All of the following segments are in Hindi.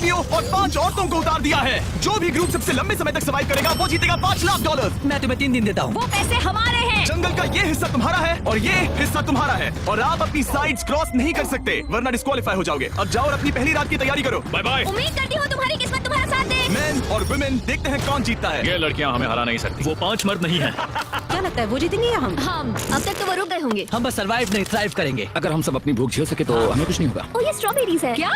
लड़कियों और 5 औरतों को उतार दिया है। जो भी ग्रुप सबसे लंबे समय तक सर्वाइव करेगा वो जीतेगा $5 लाख। मैं तुम्हें 3 दिन देता हूँ। वो पैसे हमारे हैं। जंगल का ये हिस्सा तुम्हारा है और ये हिस्सा तुम्हारा है और आप अपनी साइड्स क्रॉस नहीं कर सकते वरना डिस्क्वालीफाई हो जाओगे। अब जाओ और अपनी पहली रात की तैयारी करो। Bye bye. उम्मीद करती हूँ तुम्हारी किस्मत तुम्हारा साथ दे। मेन और वुमेन देखते हैं कौन जीतता है। ये लड़कियां हमें हरा नहीं सकती। वो 5 मर्द नहीं है। क्या लगता है वो जीतेंगे या हम? हम अब तक तो वो रुक गए होंगे। हम बस सर्वाइव नहीं थ्राइव करेंगे। अगर हम सब अपनी भूख झेल सके तो हमें कुछ नहीं होगा। ओ ये स्ट्रॉबेरीज है क्या?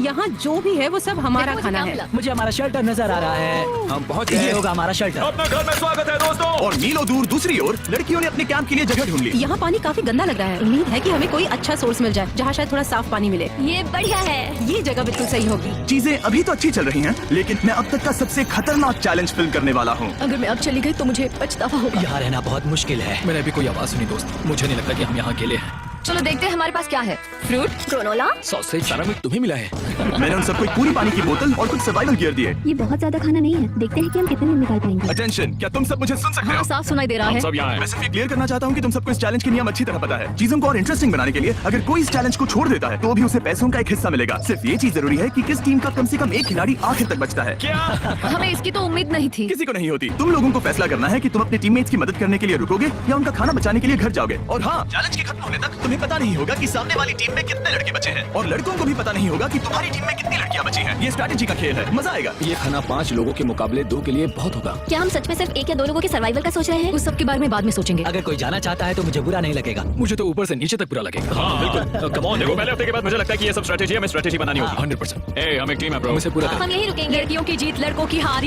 यहाँ जो भी है वो सब हमारा देखो, खाना मुझे है। क्या मुझे हमारा शेल्टर नजर आ रहा है। हम पहुंच ये गए। होगा हमारा शेल्टर। अपने घर में स्वागत है दोस्तों। और मीलों दूर दूसरी ओर लड़कियों ने अपने कैंप के लिए जगह ढूंढ ली। यहाँ पानी काफी गंदा लग रहा है। उम्मीद है कि हमें कोई अच्छा सोर्स मिल जाए जहाँ शायद थोड़ा साफ पानी मिले। ये बढ़िया है। ये जगह बिल्कुल सही होगी। चीजें अभी तो अच्छी चल रही हैं, लेकिन मैं अब तक का सबसे खतरनाक चैलेंज फिल्म करने वाला हूँ। अगर मैं अब चली गई तो मुझे पछतावा होगा। यहाँ रहना बहुत मुश्किल है। मैंने अभी कोई आवाज सुनी दोस्त। मुझे नहीं लगता कि हम यहाँ अकेले हैं। चलो देखते हैं हमारे पास क्या है। Fruit, granola. सॉसेज सारा मीट तुम्हें मिला है। मैंने उन सबको पूरी पानी की बोतल और कुछ सर्वाइवल गियर दिए। ये बहुत ज्यादा खाना नहीं है। देखते हैं कि हम कितने में निकाल पाएंगे। अटेंशन, क्या तुम सब मुझे सुन सकते हाँ हो? साफ सुनाई दे रहा हम है। सब यहाँ मैं हैं। सिर्फ ये क्लियर करना चाहता हूँ कि तुम सबको इस चैलेंज के नियम अच्छी तरह पता है। चीजों को और इंटरेस्टिंग बनाने के लिए अगर कोई इस चैलेंज को छोड़ देता है तो भी उसे पैसों का एक हिस्सा मिलेगा। सिर्फ ये चीज जरूरी है कि किस टीम का कम से कम एक खिलाड़ी आखिर तक बचता है। क्या? हमें इसकी तो उम्मीद नहीं थी। किसी को नहीं होती। तुम लोगों को फैसला करना है कि तुम अपने टीममेट्स की मदद करने के लिए रुकोगे या उनका खाना बचाने के लिए घर जाओगे। और हाँ, चैलेंज के खत्म होने तक तुम्हें पता नहीं होगा कि सामने वाली टीम में कितने लड़के बचे हैं और लड़कों को भी पता नहीं होगा कि तुम्हारी टीम में कितनी लड़कियां बची हैं। ये स्ट्रैटेजी का खेल है, मजा आएगा। ये खाना 5 लोगों के मुकाबले 2 के लिए बहुत होगा। क्या हम सच में सिर्फ 1 या 2 लोगों के सर्वाइवल का सोच रहे हैं? उस सब के बारे में बाद में सोचेंगे। अगर कोई जाना चाहता है तो मुझे बुरा नहीं लगेगा। मुझे तो ऊपर से नीचे तक बुरा लगेगा। हाँ बिल्कुल। कम ऑन, देखो पहले हफ्ते के बाद मुझे लगता है कि ये सब स्ट्रेटेजी हमें स्ट्रेटेजी बनानी होगी। 100%। ए, हम एक टीम है ब्रो। हम इसे पूरा हम यही रुकेंगे। लड़कियों की जीत, लड़कों की हार।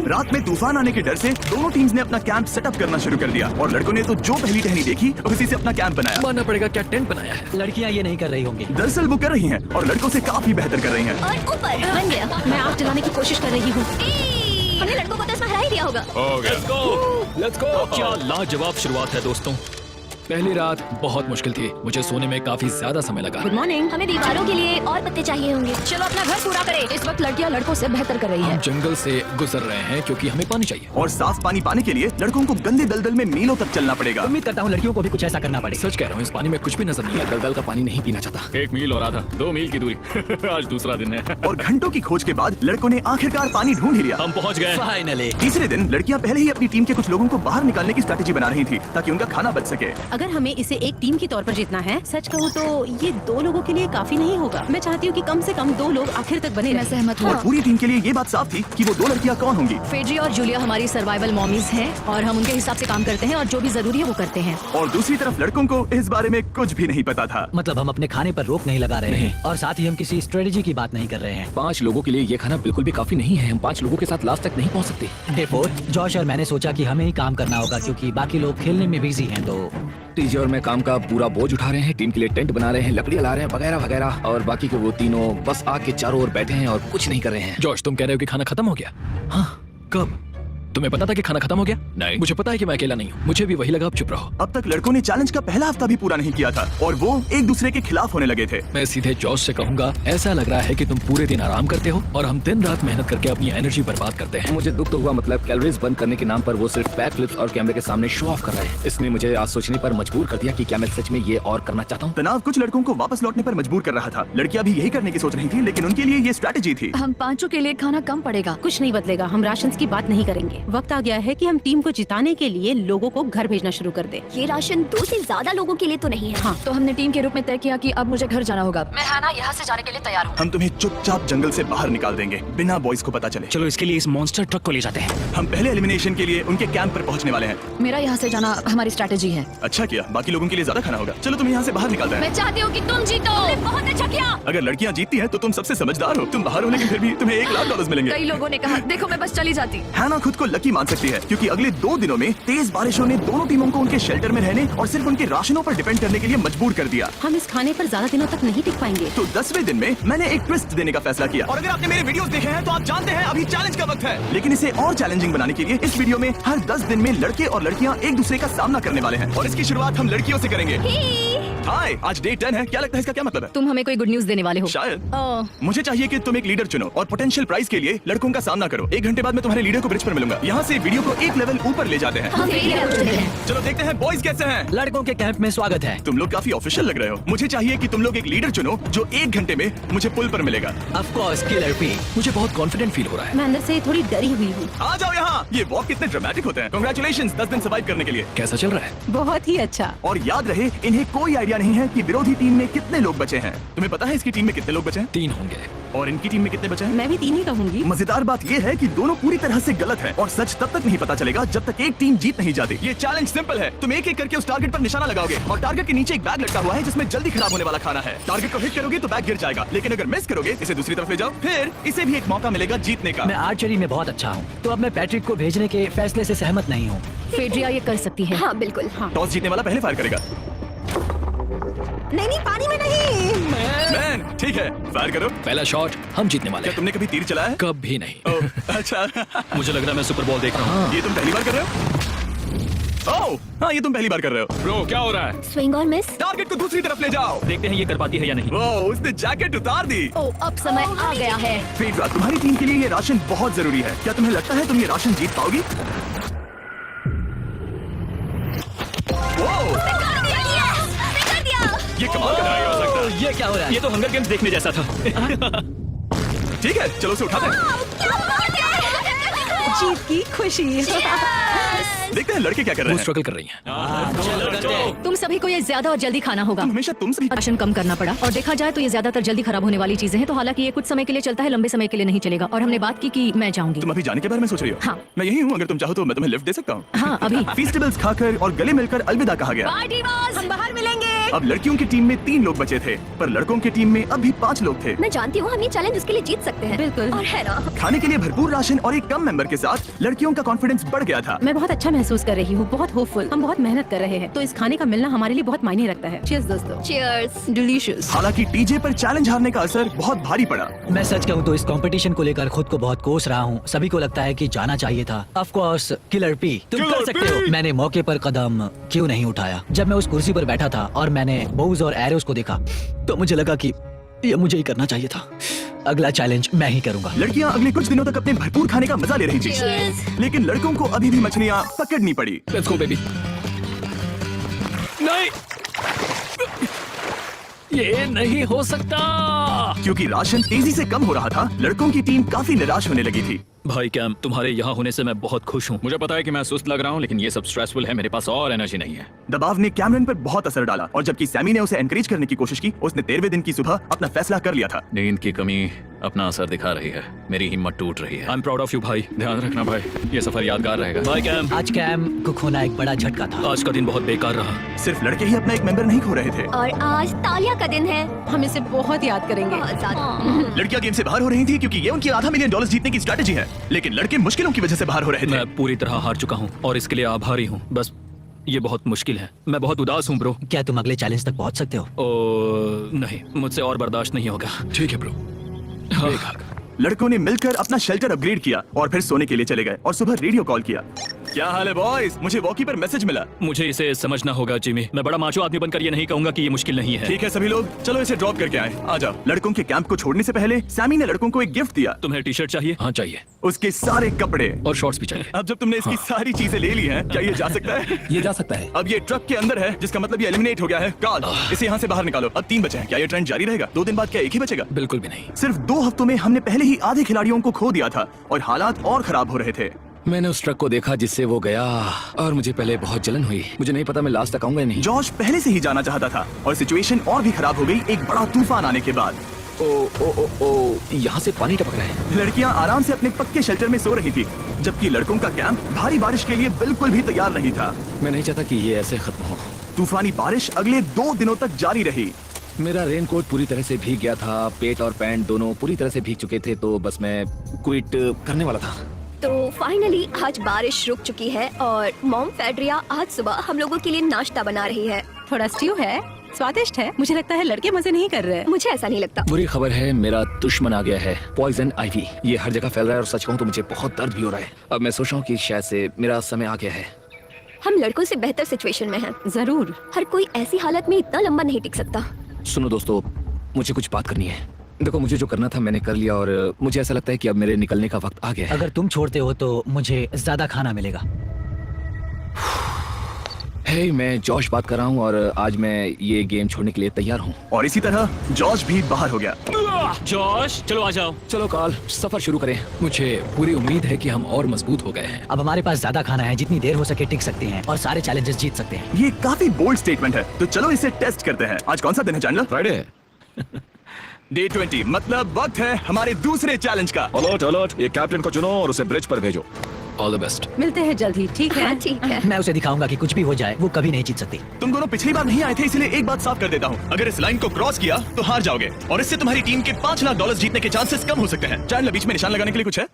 रात में तूफान आने के डर से दोनों टीम्स ने अपना कैंप सेटअप करना शुरू कर दिया और लड़कों ने तो जो पहली टहनी देखी उसी से अपना कैंप बनाया। मानना पड़ेगा क्या टेंट बनाया है। लड़कियाँ ये नहीं कर रही होंगी। दरअसल वो कर रही हैं और लड़कों से काफी बेहतर कर रही हैं। और ऊपर बन गया। मैं आग जलाने की कोशिश कर रही हूँ। हमने लड़कों को तो इसमें हरा ही दिया होगा। हो गया। Let's go. क्या लाजवाब शुरुआत है दोस्तों। पहली रात बहुत मुश्किल थी। मुझे सोने में काफी ज्यादा समय लगा। Good morning. हमें दीवारों के लिए और पत्ते चाहिए होंगे। चलो अपना घर पूरा करें। इस वक्त लड़कियां लड़कों से बेहतर कर रही हम है। जंगल से गुजर रहे हैं क्योंकि हमें पानी चाहिए। और साफ पानी पाने के लिए लड़कों को गंदे दलदल में मीलों तक चलना पड़ेगा। उम्मीद करता हूँ लड़कियों को भी कुछ ऐसा करना पड़ेगा। सच कह रहा हूँ, इस पानी में कुछ भी नजर नहीं है। दलदल का पानी नहीं पीना चाहता। 1 मील और आधा, 2 मील की दूरी। आज दूसरा दिन है। और घंटों की खोज के बाद लड़कों ने आखिरकार पानी ढूंढ ही लिया। हम पहुँच गए। फाइनली। तीसरे दिन लड़कियां पहले ही अपनी टीम के कुछ लोगों को बाहर निकालने की स्ट्रैटेजी बना रही थी ताकि उनका खाना बच सके। अगर हमें इसे एक टीम के तौर पर जीतना है, सच कहूँ तो ये 2 लोगों के लिए काफी नहीं होगा। मैं चाहती हूँ कि कम से कम 2 लोग आखिर तक बने मैं रहें। सहमत हूँ। और पूरी टीम के लिए ये बात साफ थी कि वो 2 लड़कियां कौन होंगी। फेड्री और जूलिया हमारी सर्वाइवल मॉमीज हैं और हम उनके हिसाब से काम करते हैं और जो भी जरूरी है वो करते हैं। और दूसरी तरफ लड़कों को इस बारे में कुछ भी नहीं पता था। मतलब हम अपने खाने पर रोक नहीं लगा रहे हैं और साथ ही हम किसी स्ट्रेटेजी की बात नहीं कर रहे हैं। 5 लोगों के लिए ये खाना बिल्कुल भी काफी नहीं है। हम 5 लोगों के साथ लास्ट तक नहीं पहुँच सकते। डे 4, जॉश और मैंने सोचा कि हमें ही काम करना होगा क्योंकि बाकी लोग खेलने में बिजी हैं। तो टीजे और मैं काम का पूरा बोझ उठा रहे हैं। टीम के लिए टेंट बना रहे हैं, लकड़ियां ला रहे हैं, वगैरह वगैरह। और बाकी के वो तीनों बस आग के चारों ओर बैठे हैं और कुछ नहीं कर रहे हैं। जॉश, तुम कह रहे हो कि खाना खत्म हो गया? हाँ, कब? तुम्हें पता था कि खाना खत्म हो गया? नहीं। मुझे पता है कि मैं अकेला नहीं हूँ। मुझे भी वही लगा। अब चुप रहो। अब तक लड़कों ने चैलेंज का पहला हफ्ता भी पूरा नहीं किया था और वो एक दूसरे के खिलाफ होने लगे थे। मैं सीधे जॉश से कहूंगा, ऐसा लग रहा है कि तुम पूरे दिन आराम करते हो और हम दिन रात मेहनत करके अपनी एनर्जी बर्बाद करते हैं। मुझे दुख तो हुआ, मतलब कैलोरीज बर्न करने के नाम पर वो सिर्फ बैक फ्लिप्स और कैमरे के सामने शो ऑफ कर रहे हैं। इसने मुझे आज सोचने पर मजबूर कर दिया कि क्या मैं सच में ये और करना चाहता हूँ। तनाव कुछ लड़कों को वापस लौटने पर मजबूर कर रहा था। लड़कियां भी यही करने की सोच रही थी, लेकिन उनके लिए ये स्ट्रैटेजी थी। हम 5 के लिए खाना कम पड़ेगा। कुछ नहीं बदलेगा। हम राशन की बात नहीं करेंगे। वक्त आ गया है कि हम टीम को जिताने के लिए लोगों को घर भेजना शुरू कर दे। ये राशन 2 से ज्यादा लोगों के लिए तो नहीं है। हाँ, तो हमने टीम के रूप में तय किया कि अब मुझे घर जाना होगा। मैं हाना यहाँ से जाने के लिए तैयार हूँ। हम तुम्हें चुपचाप जंगल से बाहर निकाल देंगे बिना बॉयज को पता चले। चलो इसके लिए इस मॉन्स्टर ट्रक को ले जाते हैं। हम पहले एलिमिनेशन के लिए उनके कैंप पर पहुंचने वाले हैं। मेरा यहाँ से जाना हमारी स्ट्रैटेजी है। अच्छा किया, बाकी लोगों के लिए ज्यादा खाना होगा। चलो तुम्हें यहाँ से बाहर निकालते हैं। मैं चाहती हूँ कि तुम जीतो। बहुत अच्छा किया। अगर लड़कियां जीतती हैं तो तुम सबसे समझदार हो। तुम बाहर होने के फिर भी तुम्हें $1 लाख मिलेंगे। कई लोगों ने कहा देखो मैं बस चली जाती। हैना खुद को लकी मान सकती है क्योंकि अगले 2 दिनों में तेज बारिशों ने दोनों टीमों को उनके शेल्टर में रहने और सिर्फ उनके राशनों पर डिपेंड करने के लिए मजबूर कर दिया। हम इस खाने पर ज्यादा दिनों तक नहीं टिक पाएंगे। तो 10वें दिन में मैंने एक ट्विस्ट देने का फैसला किया। और अगर आपने मेरे वीडियोस देखे हैं तो आप जानते हैं अभी चैलेंज का वक्त है। लेकिन इसे और चैलेंजिंग बनाने के लिए इस वीडियो में हर 10 दिन में लड़के और लड़कियां एक दूसरे का सामना करने वाले हैं और इसकी शुरुआत हम लड़कियों से करेंगे। हाय, आज डे 10 है। क्या लगता है इसका क्या मतलब है? तुम हमें कोई गुड न्यूज देने वाले हो। शायद। ओह, मुझे चाहिए कि तुम एक लीडर चुनो और पोटेंशियल प्राइज के लिए लड़कों का सामना करो। 1 घंटे बाद मैं तुम्हारे लीडर को ब्रिज पर मिलूंगा। यहाँ से वीडियो को एक लेवल ऊपर ले जाते हैं। हम रेडी हैं। चलो देखते हैं बॉयज कैसे हैं। लड़कों के कैंप में स्वागत है। तुम लोग काफी ऑफिशियल लग रहे हो। मुझे चाहिए कि तुम लोग एक लीडर चुनो जो 1 घंटे में मुझे पुल पर मिलेगा। Of course killer P. मुझे बहुत कॉन्फिडेंट फील हो रहा है। मैं अंदर से थोड़ी डरी हुई हूँ। आ जाओ यहाँ। ये वॉक कितने ड्रामेटिक होते हैं। कांग्रेचुलेशंस 10 दिन सर्वाइव करने के लिए। कैसा चल रहा है? बहुत ही अच्छा। और याद रहे, इन्हें कोई आइडिया नहीं है कि विरोधी टीम में कितने लोग बचे हैं। तुम्हें पता है इसकी टीम में कितने लोग बचे हैं? 3 होंगे। और इनकी टीम में कितने बचे हैं? मैं भी 3 ही कहूंगी। मजेदार बात ये है कि दोनों पूरी तरह से गलत है और सच तब तक नहीं पता चलेगा जब तक एक टीम जीत नहीं जाती। ये चैलेंज सिंपल है। तुम एक एक करके उस टारगेट पर निशाना लगाओगे और टारगेट के नीचे एक बैग लटका हुआ है जिसमें जल्दी खराब होने वाला खाना है। टारगेट को हिट करोगे तो बैग गिर जाएगा, लेकिन अगर मिस करोगे इसे दूसरी तरफ ले जाओ, फिर इसे भी एक मौका मिलेगा जीतने का। मैं आर्चरी में बहुत अच्छा हूँ, तो अब मैं पैट्रिक को भेजने के फैसले से सहमत नहीं हूँ। फेड्रिया ये कर सकती है। हाँ बिल्कुल। हाँ। टॉस जीतने वाला पहले फायर करेगा। नहीं, पानी में नहीं। मैन, ठीक है, फायर करो। पहला शॉट हम जीतने वाले क्या हैं। तुमने कभी तीर चलाया है? कभी नहीं। ओह, अच्छा। मुझे लग रहा है मैं सुपर बॉल देख रहा हूँ। ये तुम पहली बार कर रहे हो? ओह, हाँ, ये तुम पहली बार कर रहे हो। ब्रो क्या हो रहा है? स्विंग और मिस। टारगेट को दूसरी तरफ ले जाओ। देखते हैं ये कर पाती है या नहीं। ओह, उसने जैकेट उतार दी। ओह, अब समय आ गया है। फेड्रा, तुम्हारी टीम के लिए ये राशन बहुत जरूरी है। क्या तुम्हें लगता है तुम ये राशन जीत पाओगी? ओह, ये कमाल का नहीं हो सकता। ये क्या हो रहा है? ये तो हंगर गेम्स देखने जैसा था। ठीक है, चलो उसे उठाते हैं। जीत की खुशी। देखते हैं लड़के क्या कर रहे वो हैं। स्ट्रगल कर रही हैं। तुम सभी को ये ज्यादा और जल्दी खाना होगा। तुम हमेशा तुम सभी राशन कम करना पड़ा और देखा जाए तो ये ज्यादातर जल्दी खराब होने वाली चीजें हैं। तो हालांकि ये कुछ समय के लिए चलता है, लंबे समय के लिए नहीं चलेगा। और हमने बात की कि मैं जाऊंगी। तुम अभी जाने के बारे में सोच रही हो? हाँ। मैं यही हूँ, अगर तुम चाहो तो मैं तुम्हें लिफ्ट दे सकता हूँ। हाँ, अभी। फेस्टिवल्स खाकर और गले मिलकर अलविदा कहा गया। हम बाहर मिलेंगे। अब लड़कियों की टीम में 3 लोग बचे थे, पर लड़कों की टीम में अब भी 5 लोग थे। मैं जानती हूँ हम ये चैलेंज उसके लिए जीत सकते हैं। बिल्कुल। और है ना। खाने के लिए भरपूर राशन और एक कम मेंबर के साथ लड़कियों का कॉन्फिडेंस बढ़ गया था। मैं बहुत अच्छा महसूस कर रही हूँ, बहुत होपफुल। हम बहुत मेहनत कर रहे हैं, तो इस खाने का मिलना हमारे लिए बहुत मायने रखता है। चीयर्स दोस्तों। चीयर्स। डिलीशियस। हालांकि टीजे पर चैलेंज हारने का असर बहुत भारी पड़ा। मैं सच कहूँ तो इस कंपटीशन को लेकर खुद को बहुत कोस रहा हूँ। सभी को लगता है कि जाना चाहिए था। ऑफ कोर्स किलर पी, तुम कर सकते हो। मैंने मौके पर कदम क्यों नहीं उठाया? जब मैं उस कुर्सी पर बैठा था और मैंने बोज और एरोस को देखा तो मुझे लगा कि ये मुझे ही करना चाहिए था। अगला चैलेंज मैं ही करूंगा। लड़कियां अगले कुछ दिनों तक अपने भरपूर खाने का मजा ले रही थी, Cheers। लेकिन लड़कों को अभी भी मछलियां पकड़नी पड़ी। Let's go baby. नहीं, ये नहीं हो सकता। क्योंकि राशन तेजी से कम हो रहा था, लड़कों की टीम काफी निराश होने लगी थी। भाई कैम, तुम्हारे यहाँ होने से मैं बहुत खुश हूँ। मुझे पता है कि मैं सुस्त लग रहा हूँ, लेकिन ये सब स्ट्रेसफुल है। मेरे पास और एनर्जी नहीं है। दबाव ने कैमरन पर बहुत असर डाला और जबकि सैमी ने उसे एनकरेज करने की कोशिश की, उसने 13वें दिन की सुबह अपना फैसला कर लिया था। नींद की कमी अपना असर दिखा रही है। मेरी हिम्मत टूट रही है। I am proud of you भाई। ध्यान रखना भाई, ये सफर यादगार रहेगा। भाई कैम, आज कैम को खोना एक बड़ा झटका था। आज का दिन बहुत बेकार रहा। सिर्फ लड़के ही अपना एक मेंबर नहीं खो रहे थे। और आज तालिया का दिन है। हम इसे बहुत याद करेंगे। बहुत ज्यादा। लड़कियां गेम से बाहर हो रही थी क्योंकि ये उनकी $500 मिलियन जीतने की स्ट्रेटेजी है, लेकिन लड़के मुश्किलों की वजह से बाहर हो रहे थे। मैं पूरी तरह हार चुका हूँ और इसके लिए आभारी हूँ। बस ये बहुत मुश्किल है। मैं बहुत उदास हूँ ब्रो। क्या तुम अगले चैलेंज तक पहुंच सकते हो? ओ नहीं, मुझसे और बर्दाश्त नहीं होगा। ठीक है ब्रो। हाँ। लड़कों ने मिलकर अपना शेल्टर अपग्रेड किया और फिर सोने के लिए चले गए और सुबह रेडियो कॉल किया। क्या हाल है बॉयज? मुझे वॉकी पर मैसेज मिला। मुझे इसे समझना होगा जिमी। मैं बड़ा माचो आदमी बनकर ये नहीं कहूंगा कि ये मुश्किल नहीं है। ठीक है सभी लोग, चलो इसे ड्रॉप करके आए। आ जाओ। लड़कों के कैंप को छोड़ने से पहले सैमी ने लड़कों को एक गिफ्ट दिया। तुम्हें टी शर्ट चाहिए? हाँ चाहिए, उसके सारे कपड़े। और शॉर्ट्स भी चाहिए। अब जब तुमने इसकी सारी चीजें ले ली हैं, क्या ये जा सकता है? ये जा सकता है। अब ये ट्रक के अंदर है, जिसका मतलब ये एलिमिनेट हो गया है। कार्ल, इसे यहाँ से बाहर निकालो। अब 3 बचे हैं। क्या ये ट्रेंड जारी रहेगा? 2 दिन बाद क्या एक ही बचेगा? बिल्कुल भी नहीं। सिर्फ 2 हफ्तों में हमने पहले ही आधे खिलाड़ियों को खो दिया था और हालात और खराब हो रहे थे। मैंने उस ट्रक को देखा जिससे वो गया और मुझे पहले बहुत जलन हुई। मुझे नहीं पता मैं लास्ट तक आऊंगा या नहीं। जॉश पहले से ही जाना चाहता था और सिचुएशन और भी खराब हो गई एक बड़ा तूफान आने के बाद। ओ ओ ओ ओ, यहाँ से पानी टपक रहा है। लड़कियां आराम से अपने पक्के शेल्टर में सो रही थी, जबकि लड़कों का कैंप भारी बारिश के लिए बिल्कुल भी तैयार नहीं था। मैं नहीं चाहता कि ये ऐसे खत्म हो। तूफानी बारिश अगले 2 दिनों तक जारी रही। मेरा रेनकोट पूरी तरह से भीग गया था, पेट और पैंट दोनों पूरी तरह से भीग चुके थे, तो बस मैं क्विट करने वाला था। तो फाइनली आज बारिश रुक चुकी है और मॉम फेड्रिया आज सुबह हम लोगों के लिए नाश्ता बना रही है। थोड़ा स्ट्यू है, स्वादिष्ट है। मुझे लगता है लड़के मजे नहीं कर रहे हैं। मुझे ऐसा नहीं लगता। बुरी खबर है, मेरा दुश्मन आ गया है, पॉइजन आइवी। ये हर जगह फैल रहा है और सच कहूँ तो मुझे बहुत दर्द भी हो रहा है। अब मैं सोच रहा हूँ कि शायद से मेरा समय आ गया है। हम लड़कों से बेहतर सिचुएशन में हैं। जरूर। हर कोई ऐसी हालत में इतना लंबा नहीं टिक सकता। सुनो दोस्तों, मुझे कुछ बात करनी है। देखो, मुझे जो करना था मैंने कर लिया और मुझे ऐसा लगता है कि अब मेरे निकलने का वक्त आ गया है। अगर तुम छोड़ते हो तो मुझे ज्यादा खाना मिलेगा। हे, मैं जॉश बात कर रहा हूँ और आज मैं ये गेम छोड़ने के लिए तैयार हूँ। और इसी तरह जॉर्ज भी बाहर हो गया। जॉश, चलो आ जाओ। चलो कार्ल, सफर शुरू करें। मुझे पूरी उम्मीद है कि हम और मजबूत हो गए हैं। अब हमारे पास ज्यादा खाना है, जितनी देर हो सके टिक सकते हैं और सारे चैलेंजेस जीत सकते हैं। ये काफी बोल्ड स्टेटमेंट है, तो चलो इसे टेस्ट करते हैं। आज कौन सा दिन है जानला? फ्राइडे। डे 20, मतलब वक्त है हमारे दूसरे चैलेंज का। अलर्ट अलर्ट, ये कैप्टन को चुनो और उसे ब्रिज पर भेजो। All the best. मिलते हैं जल्द ही, ठीक है? हाँ ठीक है। मैं उसे दिखाऊंगा कि कुछ भी हो जाए वो कभी नहीं जीत सकती। तुम दोनों पिछली बार नहीं आए थे, इसलिए एक बात साफ कर देता हूँ। अगर इस लाइन को क्रॉस किया तो हार जाओगे और इससे तुम्हारी टीम के $5 लाख जीतने के चांसेस कम हो सकते हैं। जानला, बीच में निशान लगाने के लिए कुछ है?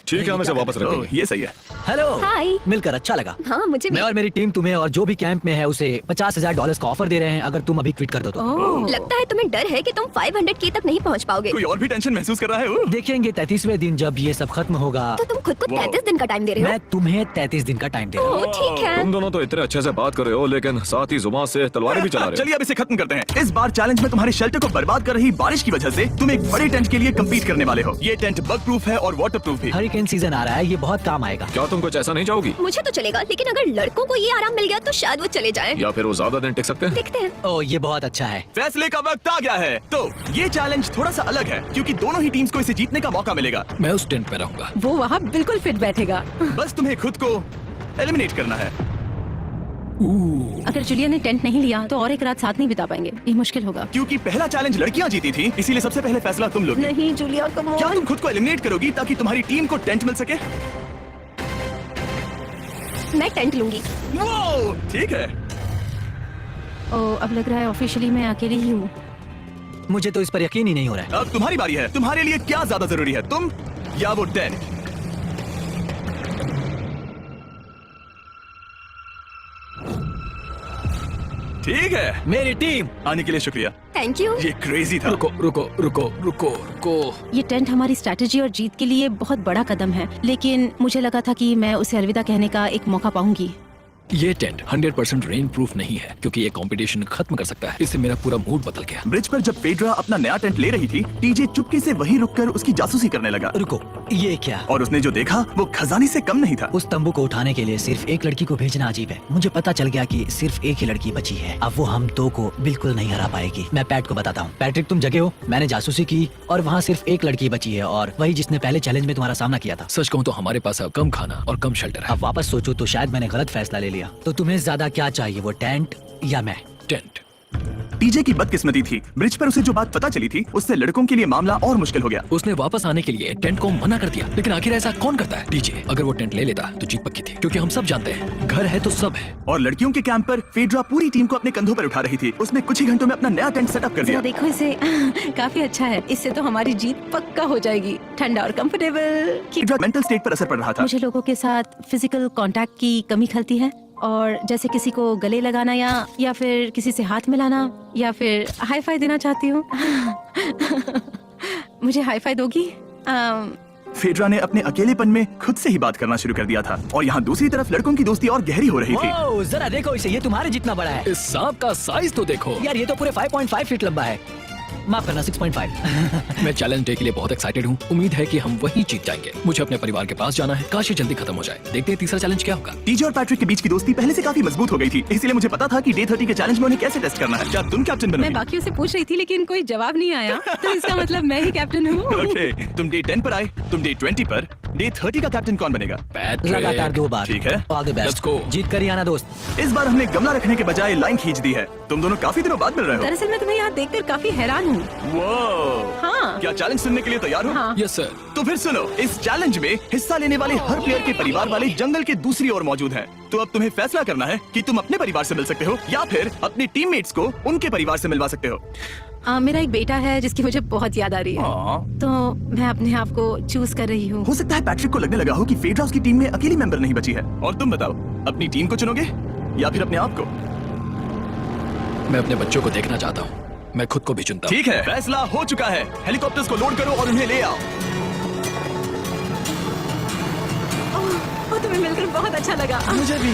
ठीक है, हम इसे वापस ओह, रखेंगे। ये सही है। हेलो। हाय। मिलकर अच्छा लगा। हाँ मुझे भी। मैं और मेरी टीम तुम्हें और जो भी कैंप में है उसे $50,000 का ऑफर दे रहे हैं अगर तुम अभी क्विट कर दो तो। ओह, लगता है तुम्हें डर है कि तुम 500K तक नहीं पहुंच पाओगे। कोई और भी टेंशन महसूस कर रहा है? ओह। देखेंगे 33वें दिन जब ये सब खत्म होगा। तो तुम खुद को वाह। 33 दिन का टाइम दे रहे हो? मैं तुम्हें 33 दिन का टाइम दे रहा हूँ। ओह ठीक है। तुम दोनों तो इतने अच्छे से बात कर रहे हो, लेकिन साथ ही जुबान से तलवारें भी चला रहे हो। चलिए अब इसे खत्म करते हैं। इस बार चैलेंज में तुम्हारे शेल्टर को बर्बाद कर रही बारिश की वजह से तुम एक बड़े टेंट के लिए कम्पीट करने वाले हो। ये टेंट बग प्रूफ है और वाटर प्रूफ भी। हरिकेन सीजन आ रहा है, ये बहुत काम आएगा। क्या तुम कुछ ऐसा नहीं चाहोगी? मुझे तो चलेगा, लेकिन अगर लड़कों को ये आराम मिल गया तो शायद वो चले जाएं। या फिर वो ज्यादा दिन टिक सकते हैं? देखते हैं। ओह, ये बहुत अच्छा है। फैसले का वक्त आ गया है। तो ये चैलेंज थोड़ा सा अलग है क्योंकि दोनों ही टीम्स को इसे जीतने का मौका मिलेगा। मैं उस टेंट पे रहूंगा। वो वहाँ बिल्कुल फिट बैठेगा। बस तुम्हें खुद को एलिमिनेट करना है। अगर जूलिया ने टेंट नहीं लिया तो और एक रात साथ नहीं बिता पाएंगे। ये मुश्किल होगा। क्योंकि पहला चैलेंज लड़कियां जीती थी, इसीलिए सबसे पहले फैसला तुम लोगी। नहीं जूलिया, कम क्या ऑन। तुम खुद को एलिमिनेट करोगी ताकि तुम्हारी टीम को टेंट मिल सके? मैं टेंट लूंगी। वो ठीक है। ओह, अब लग रहा है ऑफिशियली मैं अकेली ही हूँ। मुझे तो इस पर यकीन ही नहीं हो रहा है। अब तुम्हारी बारी है। तुम्हारे लिए क्या ज्यादा जरूरी है, तुम या वो टेंट? ठीक है, मेरी टीम। आने के लिए शुक्रिया। Thank you. ये क्रेजी था। रुको रुको रुको रुको रुको। ये टेंट हमारी स्ट्रैटेजी और जीत के लिए बहुत बड़ा कदम है, लेकिन मुझे लगा था कि मैं उसे अलविदा कहने का एक मौका पाऊंगी। ये टेंट 100% रेन प्रूफ नहीं है क्योंकि ये कंपटीशन खत्म कर सकता है। इससे मेरा पूरा मूड बदल गया। ब्रिज पर जब फेड्रा अपना नया टेंट ले रही थी, टीजे चुपके से वहीं रुककर उसकी जासूसी करने लगा। रुको, ये क्या? और उसने जो देखा वो खजाने से कम नहीं था। उस तंबू को उठाने के लिए सिर्फ एक लड़की को भेजना अजीब है। मुझे पता चल गया कि सिर्फ एक ही लड़की बची है। अब वो हम दो को बिल्कुल नहीं हरा पाएगी। मैं पैट को बताता हूँ। पैट्रिक, तुम जगे हो? मैंने जासूसी की और वहाँ सिर्फ एक लड़की बची है और वही जिसने पहले चैलेंज में तुम्हारा सामना किया था। सच कहूँ तो हमारे पास अब कम खाना और कम शेल्टर है। अब वापस सोचो तो शायद मैंने गलत फैसला ले लिया। तो तुम्हें ज्यादा क्या चाहिए, वो टेंट या मैं? टेंट। टीजे की बदकिस्मती थी। ब्रिज पर उसे जो बात पता चली थी उससे लड़कों के लिए मामला और मुश्किल हो गया। उसने वापस आने के लिए टेंट को मना कर दिया, लेकिन आखिर ऐसा कौन करता है? डीजे, अगर वो टेंट ले लेता तो जीत पक्की थी क्योंकि हम सब जानते हैं घर है तो सब है। और लड़कियों के कैंप पर फेड्रा पूरी टीम को अपने कंधों पर उठा रही थी। उसने कुछ ही घंटों में अपना नया टेंट सेटअप कर जरा दिया। देखो इसे। काफी अच्छा है। इससे तो हमारी जीत पक्का हो जाएगी। ठंडा और कंफर्टेबल। फेड्रा मेंटल स्टेट पर असर पड़ रहा था। मुझे लोगों के साथ फिजिकल कांटेक्ट की कमी खलती है, और जैसे किसी को गले लगाना या फिर किसी से हाथ मिलाना या फिर हाई फाई देना चाहती हूँ। मुझे हाई फाई दोगी? फेड्रा ने अपने अकेलेपन में खुद से ही बात करना शुरू कर दिया था और यहाँ दूसरी तरफ लड़कों की दोस्ती और गहरी हो रही थी। ओह, जरा देखो इसे, ये तुम्हारे जितना बड़ा है। इस सांप का साइज तो देखो यार, ये तो पूरे 5.5 फीट लंबा है। माफ करना, 6.5। मैं चैलेंज डे के लिए बहुत एक्साइटेड हूँ। उम्मीद है कि हम वहीं जीत जाएंगे। मुझे अपने परिवार के पास जाना है। काश ये जल्दी खत्म हो जाए। देखते हैं तीसरा चैलेंज क्या होगा। टीजे और पैट्रिक के बीच की दोस्ती पहले से काफी मजबूत हो गई थी, इसलिए मुझे पता था कि डे 30 के चैलेंज में उन्हें कैसे टेस्ट करना है। क्या तुम कैप्टन मैं बनोगी? बाकियों से पूछ रही थी लेकिन कोई जवाब नहीं आया, तो इसका मतलब मैं ही कैप्टन हूँ। ओके, तुम डे 10 पर आए, तुम डे 20 पर। डे 30 का कैप्टन कौन बनेगा? पैट्रिक। लगातार 2 बार। ठीक है। All the Let's best. go। जीत कर ही आना दोस्त। इस बार हमने गमला रखने के बजाय लाइन खींच दी है। तुम दोनों काफी दिनों बाद मिल रहे हो। दरअसल मैं तुम्हें यहाँ देखकर काफी हैरान हूँ। वो हाँ। क्या चैलेंज सुनने के लिए तैयार हो? हाँ। Yes sir. तो फिर सुनो, इस चैलेंज में हिस्सा लेने वाले हर प्लेयर के परिवार वाले जंगल के दूसरी ओर मौजूद हैं। तो अब तुम्हें फैसला करना है कि तुम अपने परिवार से मिल सकते हो या फिर अपने टीममेट्स को उनके परिवार से मिलवा सकते हो। मेरा एक बेटा है जिसकी मुझे बहुत याद आ रही है, तो मैं अपने आप को चूज कर रही हूँ। हो सकता है पैट्रिक को लगने लगा हो कि फेड्रा उसकी टीम में अकेली मेंबर नहीं बची है। और तुम बताओ, अपनी टीम को चुनोगे या फिर अपने आप को? मैं अपने बच्चों को देखना चाहता हूँ। मैं खुद को भी चुनता हूँ। ठीक है, फैसला हो चुका है। हेलीकॉप्टर्स को लोड करो और उन्हें ले आओ। और तुम्हें मिलकर बहुत अच्छा लगा। मुझे भी।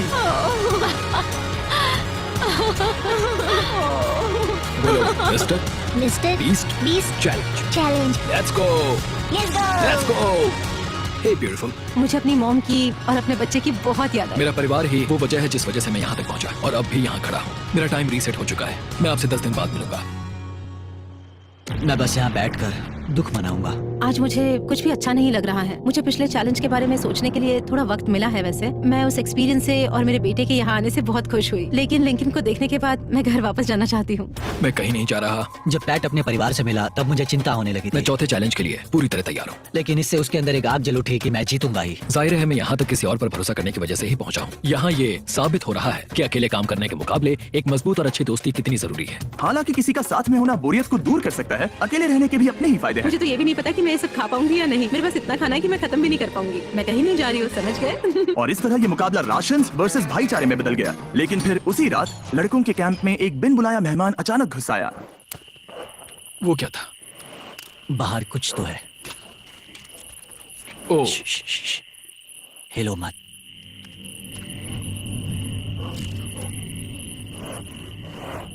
बोलो mister mister beast beast challenge. Challenge. Let's go let's go. Hey beautiful. मुझे अपनी मॉम की और अपने बच्चे की बहुत याद आई। मेरा परिवार ही वो वजह है जिस वजह से मैं यहाँ तक पहुँचा और अब भी यहाँ खड़ा हूँ। मेरा टाइम रीसेट हो चुका है। मैं आपसे 10 दिन बाद मिलूंगा। मैं बस यहाँ बैठकर दुख मनाऊंगा। आज मुझे कुछ भी अच्छा नहीं लग रहा है। मुझे पिछले चैलेंज के बारे में सोचने के लिए थोड़ा वक्त मिला है। वैसे मैं उस एक्सपीरियंस से और मेरे बेटे के यहाँ आने से बहुत खुश हुई, लेकिन लिंकन को देखने के बाद मैं घर वापस जाना चाहती हूँ। मैं कहीं नहीं जा रहा। जब पैट अपने परिवार से मिला तब मुझे चिंता होने लगी मैं थी, चौथे चैलेंज के लिए पूरी तरह तैयार हूँ। लेकिन इससे उसके अंदर एक आग जल उठी कि मैं जीतूंगा ही। जाहिर है मैं यहाँ तक किसी और पर भरोसा करने की वजह से ही पहुँचा हूँ। यहाँ ये साबित हो रहा है कि अकेले काम करने के मुकाबले एक मजबूत और अच्छी दोस्ती कितनी जरूरी है। हालांकि किसी का साथ में होना बोरियत को दूर कर सकता है, अकेले रहने के भी अपने ही फायदे हैं। मुझे तो ये भी नहीं पता कि मैं ये सब खा पाऊंगी या नहीं। मेरे पास इतना खाना है कि मैं खत्म भी नहीं कर पाऊंगी। मैं कहीं नहीं जा रही हूँ, समझ गए? और इस तरह ये मुकाबला राशन वर्सेस भाईचारे में बदल गया। लेकिन फिर उसी रात लड़कों के कैंप में एक बिन बुलाया मेहमान अचानक घुस आया। वो क्या था? बाहर कुछ तो है। ओ हिलो मत।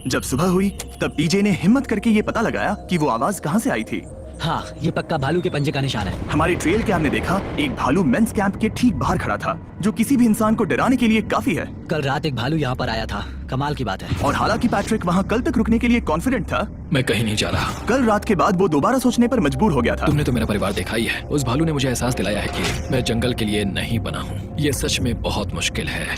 जब सुबह हुई तब टीजे ने हिम्मत करके ये पता लगाया कि वो आवाज कहाँ से आई थी। हाँ, ये पक्का भालू के पंजे का निशान है। हमारी ट्रेल कैम ने देखा एक भालू मेंस कैंप के ठीक बाहर खड़ा था, जो किसी भी इंसान को डराने के लिए काफी है। कल रात एक भालू यहाँ पर आया था, कमाल की बात है। और हालांकि पैट्रिक वहाँ कल तक रुकने के लिए कॉन्फिडेंट था, मैं कहीं नहीं जा रहा। कल रात के बाद वो दोबारा सोचने पर मजबूर हो गया था। तुमने तो मेरा परिवार देखा ही है। उस भालू ने मुझे एहसास दिलाया है कि मैं जंगल के लिए नहीं बना हूँ। ये सच में बहुत मुश्किल है।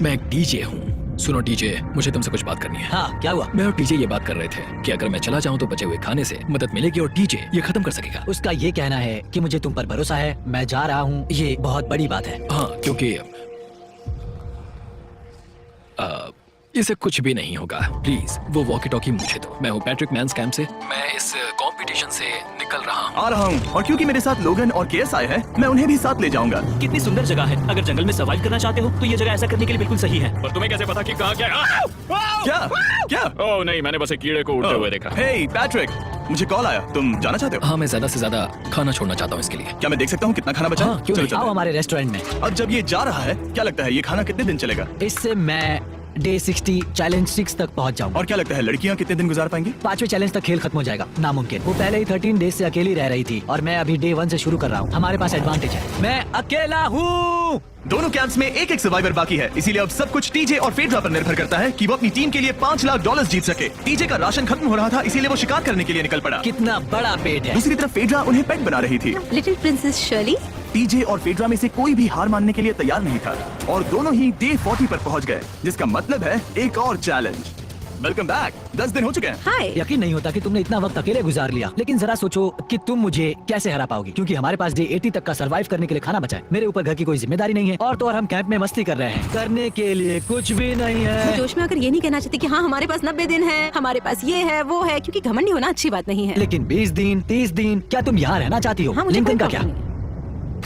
मैं एक डीजे हूँ। सुनो डीजे, मुझे तुमसे कुछ बात करनी है। हाँ, क्या हुआ? मैं और डीजे ये बात कर रहे थे कि अगर मैं चला जाऊं तो बचे हुए खाने से मदद मिलेगी और डीजे ये खत्म कर सकेगा। उसका ये कहना है कि मुझे तुम पर भरोसा है, मैं जा रहा हूँ। ये बहुत बड़ी बात है। हाँ, क्योंकि इसे कुछ भी नहीं होगा। प्लीज वो वॉकी टॉकी मुझे दो। मैं हूँ पैट्रिक मैंस कैंप से। मैं इस कंपटीशन से निकल रहा हूँ। आ रहा हूँ, और क्योंकि मेरे साथ लोगन और केएस आए हैं, मैं उन्हें भी साथ ले जाऊंगा। कितनी सुंदर जगह है। अगर जंगल में सर्वाइव करना चाहते हो तो ये जगह ऐसा करने के लिए बिल्कुल सही है। पर तुम्हें कैसे पता कि कहाँ क्या? क्या क्या? ओह नहीं, मैंने बस एक कीड़े को उड़ते हुए देखा। हे पैट्रिक, मुझे कॉल आया, तुम जाना चाहते हो? हाँ, मैं ज्यादा से ज्यादा खाना छोड़ना चाहता हूँ इसके लिए। क्या मैं देख सकता हूँ कितना खाना बचा है? हाँ, क्यों चलो नहीं? आओ चलो। हमारे रेस्टोरेंट में। अब जब ये जा रहा है, क्या लगता है ये खाना कितने दिन चलेगा? इससे मैं डे 60 चैलेंज 6 तक पहुंच जाऊंगा। और क्या लगता है लड़कियाँ कितने दिन गुजार पाएंगी? 5वें चैलेंज तक खेल खत्म हो जाएगा। नामुमकिन। वो पहले ही 13 डेज से अकेली रह रही थी और मैं अभी डे 1 से शुरू कर रहा हूँ। हमारे पास एडवांटेज है, मैं अकेला हूँ। दोनों कैंप्स में एक एक सर्वाइवर बाकी है, इसीलिए अब सब कुछ टीजे और फेड्रा पर निर्भर करता है कि वो अपनी टीम के लिए $5 लाख जीत सके। टीजे का राशन खत्म हो रहा था, इसीलिए वो शिकार करने के लिए निकल पड़ा। कितना बड़ा पेट है। दूसरी तरफ फेड्रा उन्हें पेट बना रही थी। Little princess Shirley. टीजे और फेड्रा में से कोई भी हार मानने के लिए तैयार नहीं था और दोनों ही डे 40 पर पहुंच गए, जिसका मतलब है एक और चैलेंज। Welcome back. 10 दिन हो चुके हैं। हाय। यकीन नहीं होता कि तुमने इतना वक्त अकेले गुजार लिया, लेकिन जरा सोचो कि तुम मुझे कैसे हरा पाओगी, क्योंकि हमारे पास डे 80 तक का सरवाइव करने के लिए खाना बचा है। मेरे ऊपर घर की कोई जिम्मेदारी नहीं है और तो और हम कैंप में मस्ती कर रहे हैं। करने के लिए कुछ भी नहीं मैं है। जोश में आकर ये नहीं कहना चाहती कि हाँ हमारे पास 90 दिन है, हमारे पास ये है वो है, क्योंकि घमंडी होना अच्छी बात नहीं है। लेकिन 20 दिन 30 दिन, क्या तुम यहाँ रहना चाहती हो? हाँ, मुझे लिंकन कोई का क्या? प्रॉब्लम नहीं।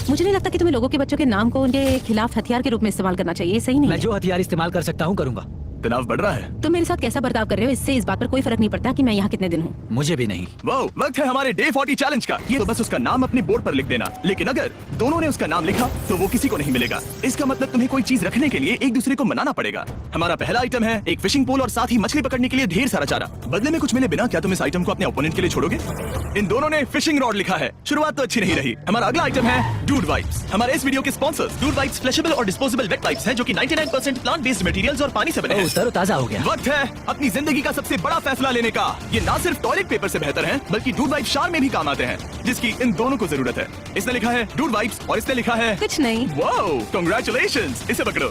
मुझे नहीं लगता कि तुम्हें लोगों के बच्चों के नाम को उनके खिलाफ हथियार के रूप में इस्तेमाल करना चाहिए। ये सही नहीं मैं है। जो हथियार इस्तेमाल कर सकता हूँ करूंगा। तनाव बढ़ रहा है। तुम मेरे साथ कैसा बर्ताव कर रहे हो, इससे इस बात पर कोई फर्क नहीं पड़ता कि मैं यहाँ कितने दिन हूँ। मुझे भी नहीं। वो वक्त है हमारे डे 40 चैलेंज का। ये तो बस उसका नाम अपने बोर्ड पर लिख देना, लेकिन अगर दोनों ने उसका नाम लिखा तो वो किसी को नहीं मिलेगा। इसका मतलब तुम्हें कोई चीज रखने के लिए एक दूसरे को मनाना पड़ेगा। हमारा पहला आइटम है एक फिशिंग पोल और साथ ही मछली पकड़ने के लिए ढेर सारा चारा। बदले में कुछ मिले बिना क्या तुम इस आइटम को अपने ओपोनेंट के लिए छोड़ोगे? इन दोनों ने फिशिंग रॉड लिखा है। शुरुआत तो अच्छी नहीं रही। हमारा अगला आइटम है डूड वाइप्स। हमारे इस वीडियो के स्पॉन्सर्स डूड वाइप्स फ्लैशेबल और डिस्पोजेबल वेट वाइप्स हैं, जो कि 99% प्लांट बेस्ड मटेरियल्स और पानी से बने हैं। तरोताजा हो गया। वक्त है अपनी जिंदगी का सबसे बड़ा फैसला लेने का। ये ना सिर्फ टॉयलेट पेपर से बेहतर हैं, बल्कि डूड वाइप शार में भी काम आते हैं, जिसकी इन दोनों को जरूरत है। इसने लिखा है डूड वाइप्स और इसने लिखा है कुछ नहीं। Wow, congratulations. इसे पकड़ो।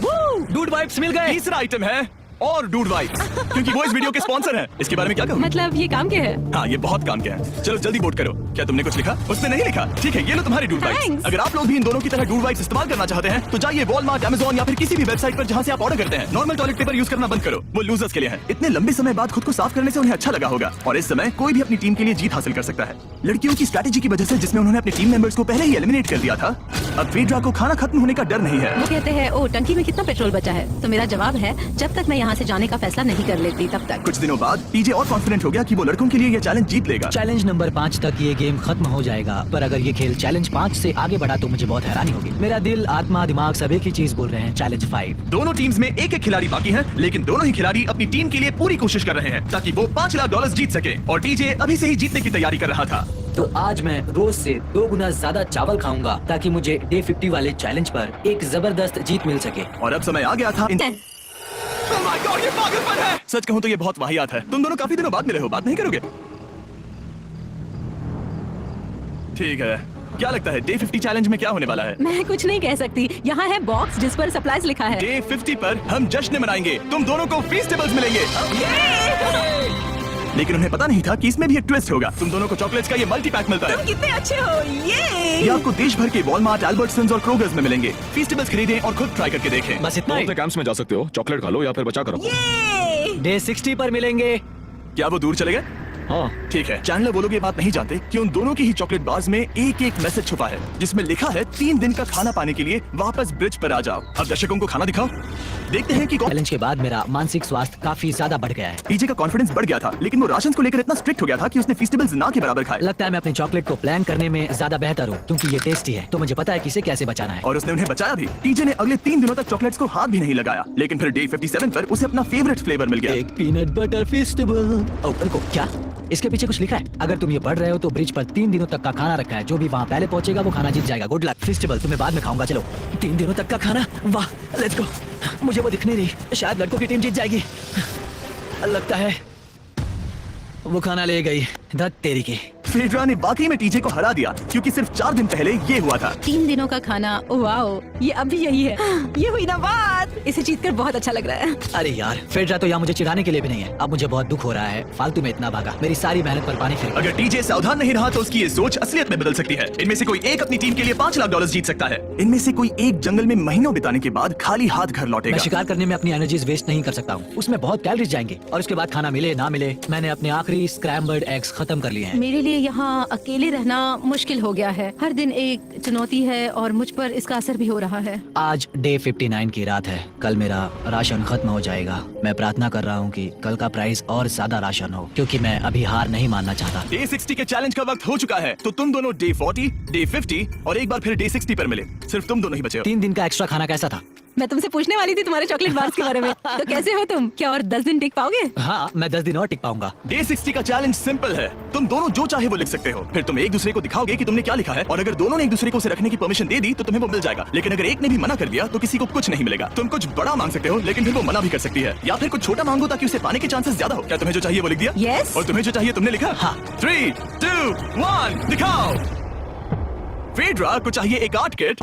डूड वाइप्स मिल गए। तीसरा आइटम है और डूड वाइप्स, क्योंकि वो इस वीडियो के स्पॉन्सर हैं। इसके बारे में क्या कहूँ? मतलब ये काम क्या है? हाँ, ये बहुत काम क्या है। चलो जल्दी वोट करो। क्या तुमने कुछ लिखा? उसने नहीं लिखा। ठीक है, ये लो तुम्हारी डूड वाइप्स। Thanks. अगर आप लोग भी इन दोनों की तरह डूड वाइप्स इस्तेमाल करना चाहते हैं तो जाइए वॉलमार्ट, अमेज़न या फिर किसी भी वेबसाइट पर जहाँ से आप ऑर्डर करते हैं। नॉर्मल टॉयलेट पेपर यूज करना बंद करो, वो लूजर्स के लिए है। इतने लंबे समय बाद खुद को साफ करने से उन्हें अच्छा लगा होगा और इस समय कोई भी अपनी टीम के लिए जीत हासिल कर सकता है। लड़कियों की स्ट्रैटेजी की वजह से, जिसमें उन्होंने अपने टीम मेंबर्स को पहले ही एलिमिनेट कर दिया था, अब फेड्रा को खाना खत्म होने का डर नहीं है। वो कहते हैं ओ टंकी में कितना पेट्रोल बचा है, तो मेरा जवाब है जब तक मैं यहाँ से जाने का फैसला नहीं कर लेती तब तक। कुछ दिनों बाद टीजे और कॉन्फिडेंट हो गया कि वो लड़कों के लिए ये चैलेंज जीत लेगा। चैलेंज नंबर 5 तक ये गेम खत्म हो जाएगा, पर अगर ये खेल चैलेंज 5 से आगे बढ़ा तो मुझे बहुत हैरानी होगी। मेरा दिल, आत्मा, दिमाग सब एक ही चीज बोल रहे हैं, चैलेंज 5। दोनों टीम्स में एक एक खिलाड़ी बाकी है, लेकिन दोनों ही खिलाड़ी अपनी टीम के लिए पूरी कोशिश कर रहे हैं ताकि वो $5 लाख जीत सके। और टीजे अभी से ही जीतने की तैयारी कर रहा था। तो आज मैं रोज से 2 गुना ज्यादा चावल खाऊंगा ताकि मुझे डे 50 वाले चैलेंज पर एक जबरदस्त जीत मिल सके। और अब समय आ गया था Oh my God, ये पागलपन है। सच कहूँ तो ये बहुत वाहियात है। तुम दोनों काफी दिनों बाद मिले हो, बात नहीं करोगे? ठीक है, क्या लगता है डे 50 चैलेंज में क्या होने वाला है? मैं कुछ नहीं कह सकती। यहाँ है बॉक्स जिस पर सप्लाईज लिखा है। डे 50 पर हम जश्न मनाएंगे। तुम दोनों को फीस्टेबल्स मिलेंगे। लेकिन उन्हें पता नहीं था कि इसमें भी एक ट्विस्ट होगा। तुम दोनों को चॉकलेट्स का ये मल्टी पैक मिलता है। तुम कितने अच्छे हो, ये आपको देश भर के वॉलमार्ट, एल्बर्टसन्स और क्रोगर्स में मिलेंगे। फीस्टेबल्स खरीदें और खुद ट्राई करके देखें। बस इतना ही। कैंप्स में जा सकते हो, चॉकलेट खा लो या फिर बचा करो। डे 60 पर मिलेंगे। क्या वो दूर चले गए? हाँ, ठीक है। चैंडलर वो लोग ये बात नहीं जानते कि उन दोनों की ही चॉकलेट बार्स में एक एक मैसेज छुपा है जिसमें लिखा है 3 दिन का खाना पाने के लिए वापस ब्रिज पर आ जाओ। अब दर्शकों को खाना दिखाओ, देखते हैं कि कौन। चैलेंज के बाद मेरा मानसिक स्वास्थ्य काफी ज्यादा बढ़ गया है। टीजे का कॉन्फिडेंस बढ़ गया था, लेकिन वो राशन को लेकर इतना स्ट्रिक्ट हो गया था कि उसने फीस्टेबल्स ना के बराबर खाए। लगता है मैं अपने चॉकलेट को प्लान करने में ज्यादा बेहतर हूँ क्योंकि ये टेस्टी है, तो मुझे पता है कि इसे कैसे बचाना है। और उसने उन्हें बचाया भी। टीजे ने अगले 3 दिनों तक चॉकलेट्स को हाथ भी नहीं लगाया, लेकिन फिर डे 57 पर उसे अपना फेवरेट फ्लेवर मिल गया। एक पीनट बटर फेस्टिवल। को क्या इसके पीछे कुछ लिखा है? अगर तुम ये पढ़ रहे हो तो ब्रिज पर 3 दिनों तक का खाना रखा है। जो भी वहाँ पहले पहुंचेगा वो खाना जीत जाएगा। Good luck. फेस्टिवल तुम्हें बाद में खाऊंगा। चलो 3 दिनों तक का खाना, वाह, लेट्स गो। मुझे वो दिख नहीं रही, शायद लड़कों की टीम जीत जाएगी। लगता है वो खाना ले गई। धत तेरी की। फेड्रा ने वाकई में टीजे को हरा दिया क्योंकि सिर्फ 4 दिन पहले ये हुआ था। 3 दिनों का खाना, वाओ, ये अभी यही है। ये हुई ना बात। इसे जीतकर बहुत अच्छा लग रहा है। अरे यार, फेड्रा तो यहाँ मुझे चिढ़ाने के लिए भी नहीं है। अब मुझे बहुत दुख हो रहा है, फालतू में इतना भागा, मेरी सारी मेहनत पर पानी फिर गया। अगर टीजे सावधान नहीं रहा तो उसकी ये सोच असलियत में बदल सकती है। इनमें से कोई एक अपनी टीम के लिए $5 लाख जीत सकता है। इनमें से कोई एक जंगल में महीनों बिताने के बाद खाली हाथ घर मैं लौटेगा। शिकार करने में अपनी एनर्जीज वेस्ट नहीं कर सकता हूँ। उसमें बहुत कैलोरीज जाएंगे और उसके बाद खाना मिले ना मिले, मैंने अपने आखिरी स्क्रैम्बल्ड एग्स खत्म कर लिए हैं। मेरे लिए यहाँ अकेले रहना मुश्किल हो गया है। हर दिन एक चुनौती है और मुझ पर इसका असर भी हो रहा है। आज डे 59 की रात है। कल मेरा राशन खत्म हो जाएगा। मैं प्रार्थना कर रहा हूँ कि कल का प्राइस और ज्यादा राशन हो, क्योंकि मैं अभी हार नहीं मानना चाहता। डे 60 के चैलेंज का वक्त हो चुका है, तो तुम दोनों डे 40, डे 50 और एक बार फिर डे 60 पर मिले। सिर्फ तुम दोनों ही बचे हो। 3 दिन का एक्स्ट्रा खाना कैसा था? मैं तुमसे पूछने वाली थी तुम्हारे चॉकलेट बार्स के बारे में। तो कैसे हो तुम? क्या और 10 दिन टिक पाओगे? हाँ, मैं 10 दिन और टिक पाऊंगा। डे 60 का चैलेंज सिंपल है। तुम दोनों जो चाहे वो लिख सकते हो। फिर तुम एक दूसरे को दिखाओगे कि तुमने क्या लिखा है, और अगर दोनों ने एक दूसरे को उसे रखने की परमिशन दे दी तो तुम्हें वो मिल जाएगा। लेकिन अगर एक ने भी मना कर दिया तो किसी को कुछ नहीं मिलेगा। तुम कुछ बड़ा मांग सकते हो, लेकिन फिर वो मना भी कर सकती है, या फिर कुछ छोटा मांगो ताकि उसे पाने के चांसेस ज्यादा हो। क्या तुम्हें जो चाहिए वो लिख दिया? Yes। और तुम्हें जो चाहिए तुमने लिखा? हाँ। 3, 2, 1 दिखाओ। फेड्रा को चाहिए एक आर्ट किट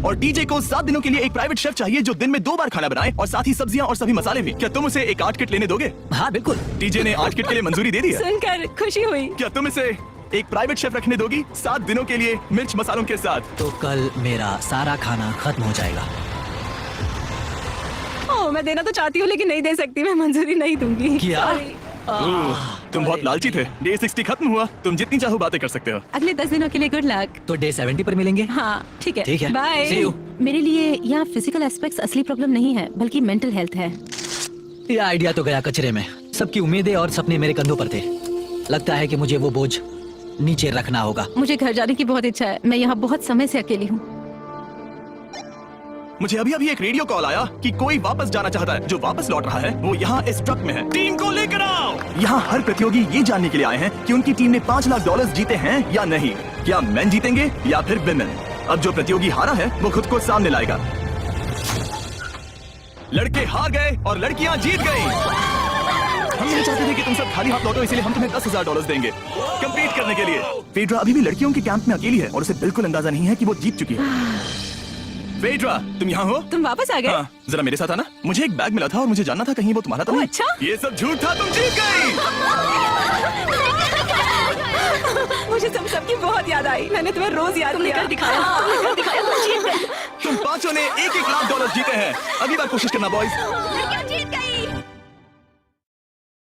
और डीजे को 7 दिनों के लिए एक प्राइवेट शेफ चाहिए जो दिन में 2 बार खाना बनाए और साथ ही सब्जियां और सभी मसाले भी। क्या तुम उसे एक आर्ट किट लेने दोगे? हाँ बिल्कुल। डीजे ने आर्ट किट के लिए मंजूरी दे दी है। सुनकर खुशी हुई। क्या तुम इसे एक प्राइवेट शेफ रखने दोगी 7 दिनों के लिए मिर्च मसालों के साथ? तो कल मेरा सारा खाना खत्म हो जाएगा। ओह, मैं देना तो चाहती हूँ लेकिन नहीं दे सकती। मैं मंजूरी नहीं दूंगी। क्या? Sorry। तुम बहुत लालची थे। डे 60 खत्म हुआ, तुम जितनी चाहो बातें कर सकते हो। अगले 10 दिनों के लिए गुड लक। तो डे 70 पर मिलेंगे। हाँ ठीक है। ठीक है। बाय। See you। मेरे लिए यहाँ फिजिकल एस्पेक्ट्स असली प्रॉब्लम नहीं है, बल्कि मेंटल हेल्थ है। ये आइडिया तो गया कचरे में। सबकी उम्मीदें और सपने मेरे कंधों पर थे। लगता है कि मुझे वो बोझ नीचे रखना होगा। मुझे घर जाने की बहुत इच्छा है। मैं यहाँ बहुत समय से अकेली हूँ। मुझे अभी अभी एक रेडियो कॉल आया कि कोई वापस जाना चाहता है। जो वापस लौट रहा है वो यहाँ इस ट्रक में है। टीम को लेकर आओ। यहाँ हर प्रतियोगी ये जानने के लिए आए हैं कि उनकी टीम ने $5 लाख जीते हैं या नहीं। क्या मेन जीतेंगे या फिर विमेन? अब जो प्रतियोगी हारा है वो खुद को सामने लाएगा। लड़के हार गए और लड़कियां जीत गई। हम नहीं चाहते थे कि तुम सब खाली हाथ लौटो, इसलिए हम तुम्हें $10,000 देंगे कंप्लीट करने के लिए। फेड्रा अभी भी लड़कियों के कैंप में अकेली है और उसे बिल्कुल अंदाजा नहीं है कि वो जीत चुकी है। फेड्रा, तुम यहाँ हो? तुम वापस आ गए? हाँ, जरा मेरे साथ आना। मुझे एक बैग मिला था और मुझे जानना था कहीं वो तुम्हारा तो ओह, नहीं। अच्छा? ये सब झूठ था, तुम जीत गई। मुझे तुम सबकी बहुत याद आई। मैंने तुम्हें रोज याद किया। दिखाया। तुम पांचों ने $1-1 लाख जीते हैं। अगली बार कोशिश करना बॉयज।